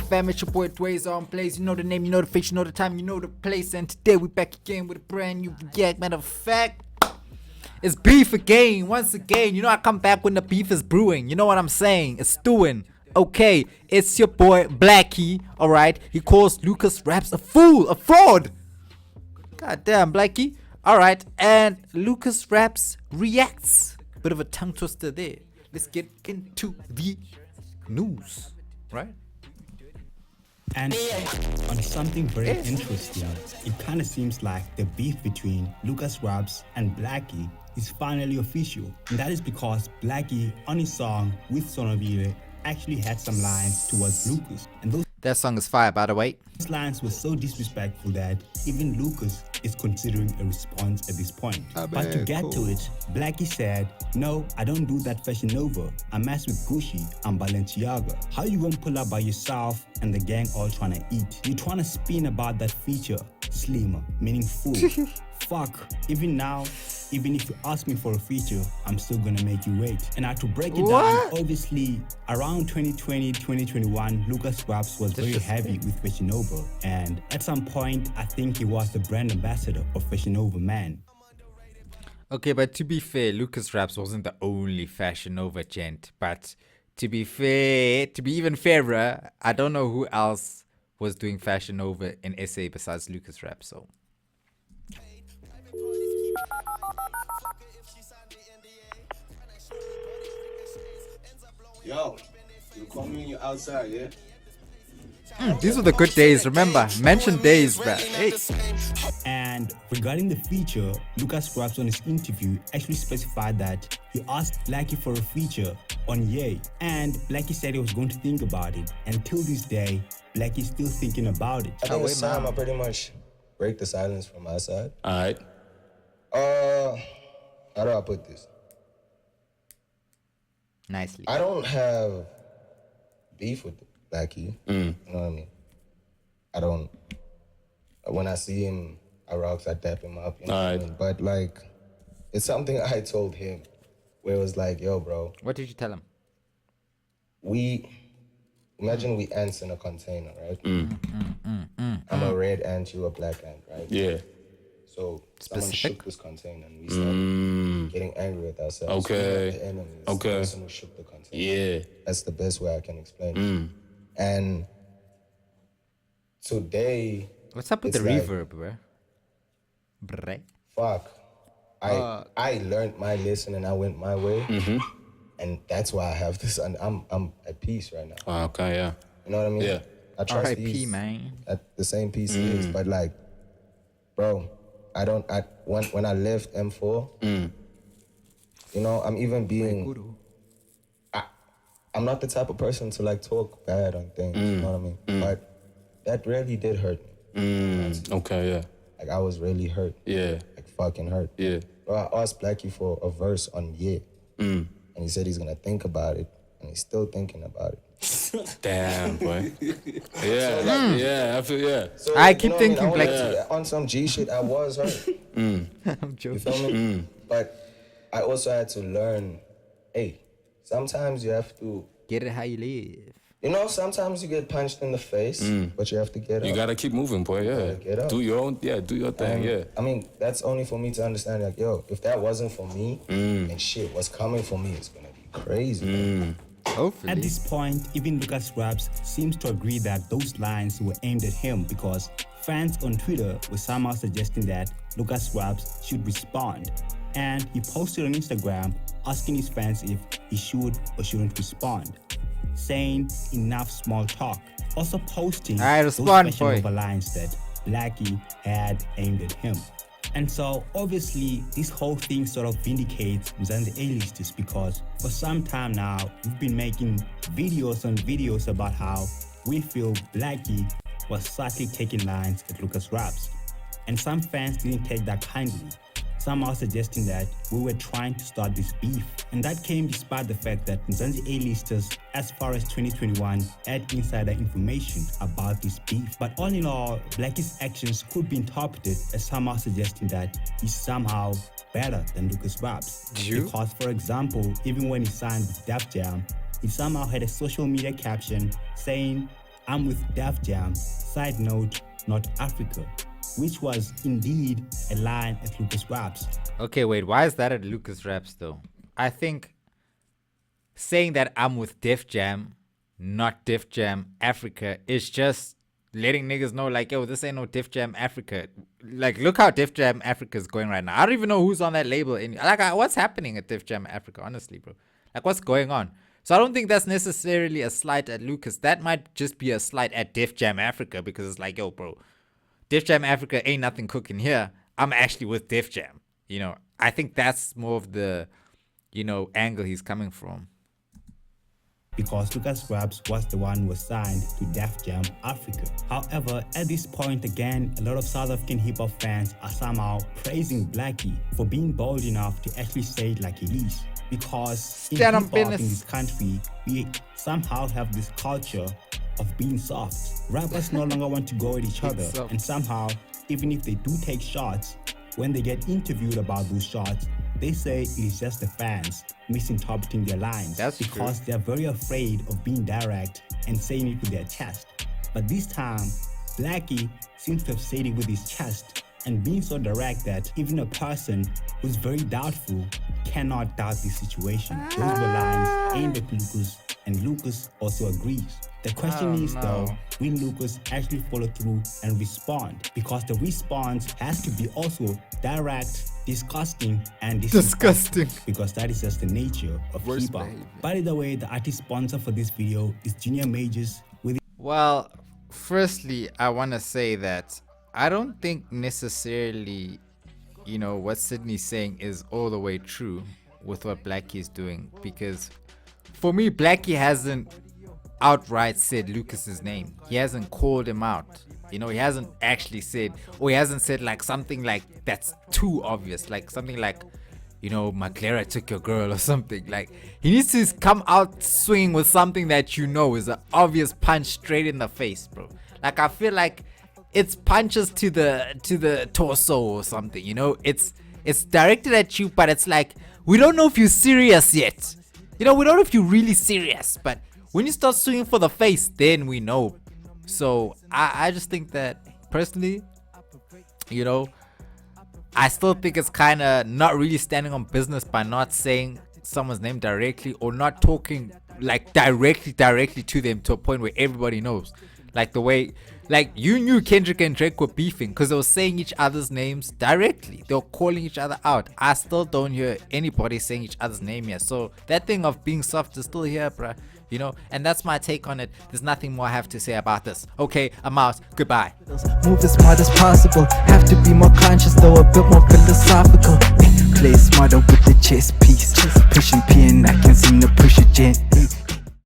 fam, it's your boy Dway's on plays. You know the name, you know the face, you know the time, you know the place. And today we back again with a brand new react. Matter of fact, it's beef again, once again. You know I come back when the beef is brewing. You know what I'm saying? It's stewing. Okay, it's your boy Blackie, alright? He calls LUCASRAPS a fool, a fraud. God damn, Blackie. Alright, and LUCASRAPS reacts. Bit of a tongue twister there. Let's get into the news, right? And on something very interesting, it kind of seems like the beef between LUCASRAPS and Blackie is finally official. And that is because Blackie, on his song with Sonovile, actually had some lines towards Lucas. And that song is fire, by the way. Those lines were so disrespectful that even Lucas is considering a response at this point. But to get to it, Blackie said, "No, I don't do that Fashion Nova. I mess with Gucci, I'm Balenciaga. How you gonna pull up by yourself and the gang all trying to eat? You trying to spin about that feature, slimmer, meaning fool. Fuck, even now, even if you ask me for a feature, I'm still gonna make you wait." And to break it down, obviously, around 2020, 2021, LUCASRAPS was very heavy with Fashion Nova. And at some point, I think he was the brand ambassador of Fashion Nova, man. Okay, but to be fair, LUCASRAPS wasn't the only Fashion Nova gent. But to be fair, to be even fairer, I don't know who else was doing Fashion Nova in SA besides LUCASRAPS, so. Yo, you call me when you're outside, yeah? These were the good days, remember? Mention days, bruh. Hey. And regarding the feature, LUCASRAPS on his interview actually specified that he asked Blackie for a feature on Yay. And Blackie said he was going to think about it. And till this day, Blackie's still thinking about it. I think it's time I pretty much break the silence from my side. Alright. How do I put this? Nicely. I don't have beef with Blackie. You know what I mean? I don't. When I see him, I rocks, I tap him up. You know what I mean? But like, it's something I told him, where it was like, "Yo, bro." What did you tell him? Imagine we ants in a container, right? I'm a red ant, you a black ant, right? Yeah. So someone shook this container and we started getting angry with ourselves. Okay. The enemy is Okay. the person who shook the container. Yeah. That's the best way I can explain it. And today, What's up with the like, reverb, bruh? fuck. I learned my lesson and I went my way. And that's why I have this. And I'm at peace right now. Okay, yeah. You know what I mean? Yeah. I trust R.I.P., these man. at the same piece it is, but like, bro, when I left M4, you know, I'm even being, I'm not the type of person to like talk bad on things, you know what I mean? But that really did hurt me. Okay, yeah. Like I was really hurt. Yeah. Like fucking hurt. Yeah. Bro, I asked Blackie for a verse on Yeah. And he said he's gonna think about it, and he's still thinking about it. Damn, boy. Yeah. Yeah, I feel, yeah. So, I keep thinking Blackie. On some G shit, I was hurt. I'm You joking. feel me? But I also had to learn, hey, sometimes you have to, Get it how you live. you know, sometimes you get punched in the face, but you have to get up. You gotta keep moving, boy, yeah. Get up. Do your own, do your thing, yeah. I mean, that's only for me to understand, like, yo, if that wasn't for me, and shit, what's coming for me is gonna be crazy. man. Hopefully. At this point, even LUCASRAPS seems to agree that those lines were aimed at him because fans on Twitter were somehow suggesting that LUCASRAPS should respond. And he posted on Instagram asking his fans if he should or shouldn't respond, saying enough small talk. Also posting Alright, those respond, Fashion boy. Nova lines that Blackie had aimed at him. And so obviously this whole thing sort of vindicates Mzansi A-listers because for some time now we've been making videos on videos about how we feel Blackie was subtly taking lines at LUCASRAPS. And some fans didn't take that kindly. Some are suggesting that we were trying to start this beef. And that came despite the fact that Mzansi A-listers, as far as 2021, had insider information about this beef. But all in all, Blackie's actions could be interpreted as some are suggesting that he's somehow better than LUCASRAPS. Because, for example, even when he signed with Def Jam, he somehow had a social media caption saying, I'm with Def Jam, side note, not Africa, which was indeed a line at LUCASRAPS. Okay, wait, why is that at LUCASRAPS though? I think saying that I'm with Def Jam, not Def Jam Africa, is just letting niggas know, like, yo, this ain't no Def Jam Africa. Like, look how Def Jam Africa is going right now. I don't even know who's on that label. What's happening at Def Jam Africa, honestly, bro? Like, what's going on? So I don't think that's necessarily a slight at Lucas. That might just be a slight at Def Jam Africa, because it's like, yo, bro, Def Jam Africa ain't nothing cooking here. I'm actually with Def Jam. You know, I think that's more of the, you know, angle he's coming from. Because LUCASRAPS was the one who was signed to Def Jam Africa. However, at this point again, a lot of South African hip-hop fans are somehow praising Blackie for being bold enough to actually say it like it is. Because in hip-hop in this country, we somehow have this culture of being soft. Rappers no longer want to go at each other, and somehow, even if they do take shots, when they get interviewed about those shots, they say it is just the fans misinterpreting their lines. That's because true. they're very afraid of being direct and saying it with their chest. But this time, Blackie seems to have said it with his chest and being so direct that even a person who's very doubtful cannot doubt this situation. Those were lines aimed at Lucas, and Lucas also agrees. The question is though, will Lucas actually follow through and respond? Because the response has to be also direct, disgusting, and disgusting. Because that is just the nature of hip-hop. By the way, the artist sponsor for this video is Junior Majors with... Well, firstly, I want to say that I don't think necessarily, you know, what Sydney's saying is all the way true with what Blackie is doing. Because for me, Blackie hasn't outright said Lucas's name. He hasn't called him out. You know, he hasn't actually said, or he hasn't said like something like that's too obvious, like something like, you know, Maclara took your girl or something. Like, he needs to come out swinging with something that you know is an obvious punch straight in the face, bro. Like, I feel like it's punches to the torso or something, you know. It's directed at you, but it's like, we don't know if you're serious yet. You know, we don't know if you're really serious, but when you start swinging for the face, then we know. So I just think that personally, you know, I still think it's kind of not really standing on business by not saying someone's name directly, or not talking like directly to them to a point where everybody knows. Like the way, like, you knew Kendrick and Drake were beefing because they were saying each other's names directly. They were calling each other out. I still don't hear anybody saying each other's name here. So that thing of being soft is still here, bruh. You know, and that's my take on it. There's nothing more I have to say about this. Okay, I'm out. Goodbye. Move as smart as possible. Have to be more conscious, though a bit more philosophical. Play smarter with the chess piece. Pushing P and I can seem to push it gently.